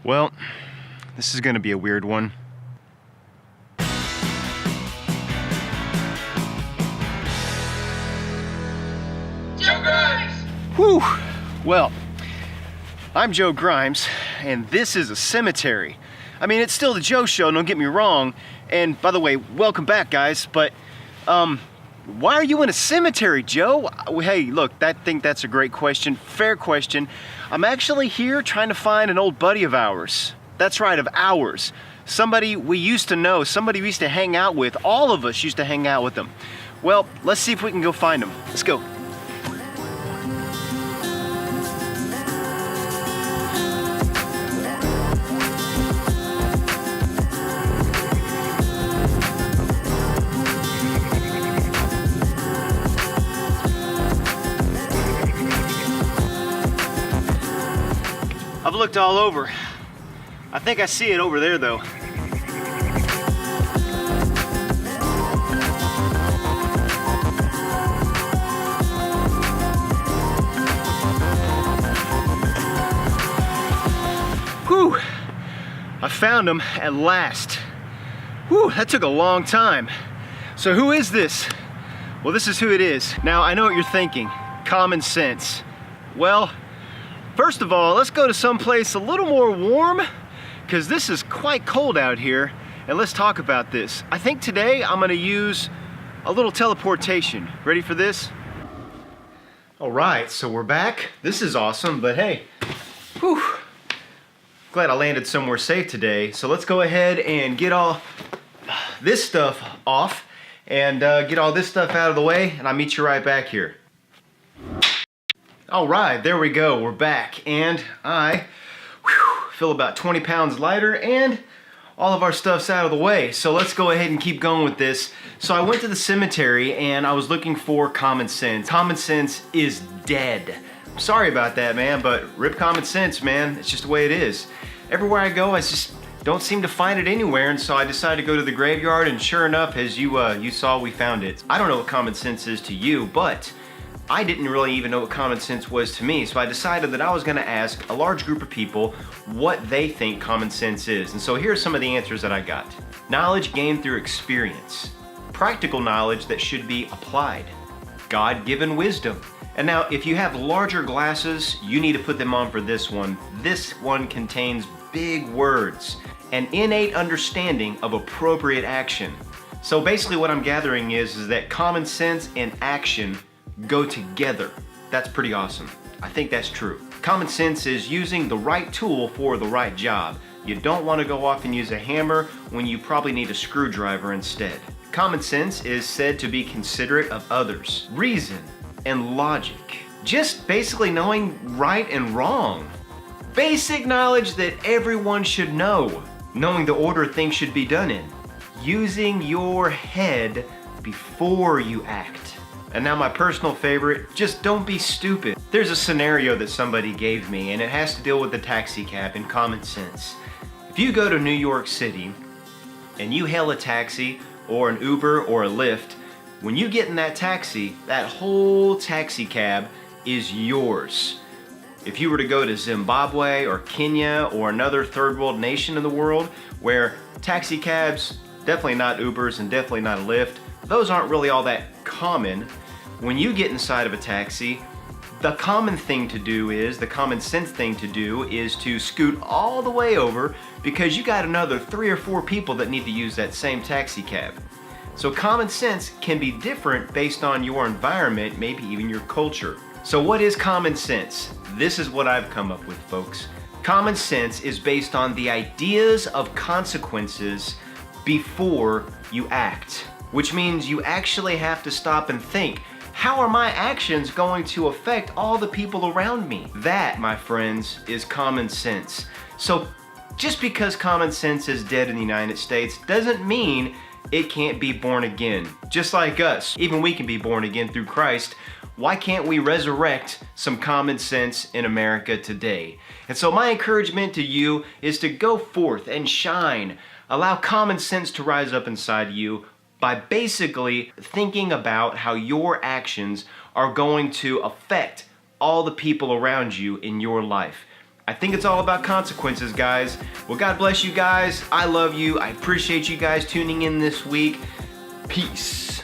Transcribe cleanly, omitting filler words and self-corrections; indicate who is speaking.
Speaker 1: Well, this is gonna be a weird one.
Speaker 2: Joe Grimes!
Speaker 1: Whew! Well, I'm Joe Grimes, and this is a cemetery. I mean, it's still the Joe Show, don't get me wrong. And by the way, welcome back, guys. But, why are you in a cemetery, Joe? Hey, look, I think that's a great question, fair question. I'm actually here trying to find an old buddy of ours. That's right, of ours. Somebody we used to know, somebody we used to hang out with. All of us used to hang out with them. Well, let's see if we can go find him. Let's go. I've looked all over. I think I see it over there though. Whew! I found him at last. Whew, that took a long time. So who is this? Well, this is who it is. Now, I know what you're thinking. Common sense. Well, first of all, let's go to someplace a little more warm, because this is quite cold out here, and let's talk about this. I think today I'm gonna use a little teleportation. Ready for this? All right, so we're back. This is awesome, but hey, whew, glad I landed somewhere safe today. So let's go ahead and get all this stuff off and get all this stuff out of the way, and I'll meet you right back here. All right, there we go, we're back, and I feel about 20 pounds lighter, and all of our stuff's out of the way. So let's go ahead and keep going with this. So I went to the cemetery and I was looking for common sense. Common sense is dead. I'm sorry about that, man, but rip common sense, man. It's just the way it is. Everywhere I go, I just don't seem to find it anywhere, and so I decided to go to the graveyard, and sure enough, as you saw, we found it. I don't know what common sense is to you, but I didn't really even know what common sense was to me, so I decided that I was gonna ask a large group of people what they think common sense is. And so here are some of the answers that I got. Knowledge gained through experience. Practical knowledge that should be applied. God-given wisdom. And now, if you have larger glasses, you need to put them on for this one. This one contains big words. An innate understanding of appropriate action. So basically what I'm gathering is that common sense and action go together. That's pretty awesome. I think that's true. Common sense is using the right tool for the right job. You don't want to go off and use a hammer when you probably need a screwdriver instead. Common sense is said to be considerate of others. Reason and logic. Just basically knowing right and wrong. Basic knowledge that everyone should know. Knowing the order things should be done in. Using your head before you act. And now my personal favorite, just don't be stupid. There's a scenario that somebody gave me, and it has to deal with the taxi cab and common sense. If you go to New York City and you hail a taxi or an Uber or a Lyft, when you get in that taxi, that whole taxi cab is yours. If you were to go to Zimbabwe or Kenya or another third world nation in the world where taxi cabs, definitely not Ubers and definitely not a Lyft, those aren't really all that common. When you get inside of a taxi, the common thing to do is, the common sense thing to do is to scoot all the way over because you got another 3 or 4 people that need to use that same taxi cab. So common sense can be different based on your environment, maybe even your culture. So what is common sense? This is what I've come up with, folks. Common sense is based on the ideas of consequences before you act. Which means you actually have to stop and think, how are my actions going to affect all the people around me? That, my friends, is common sense. So just because common sense is dead in the United States doesn't mean it can't be born again. Just like us, even we can be born again through Christ. Why can't we resurrect some common sense in America today? And so my encouragement to you is to go forth and shine. Allow common sense to rise up inside you by basically thinking about how your actions are going to affect all the people around you in your life. I think it's all about consequences, guys. Well, God bless you guys. I love you. I appreciate you guys tuning in this week. Peace.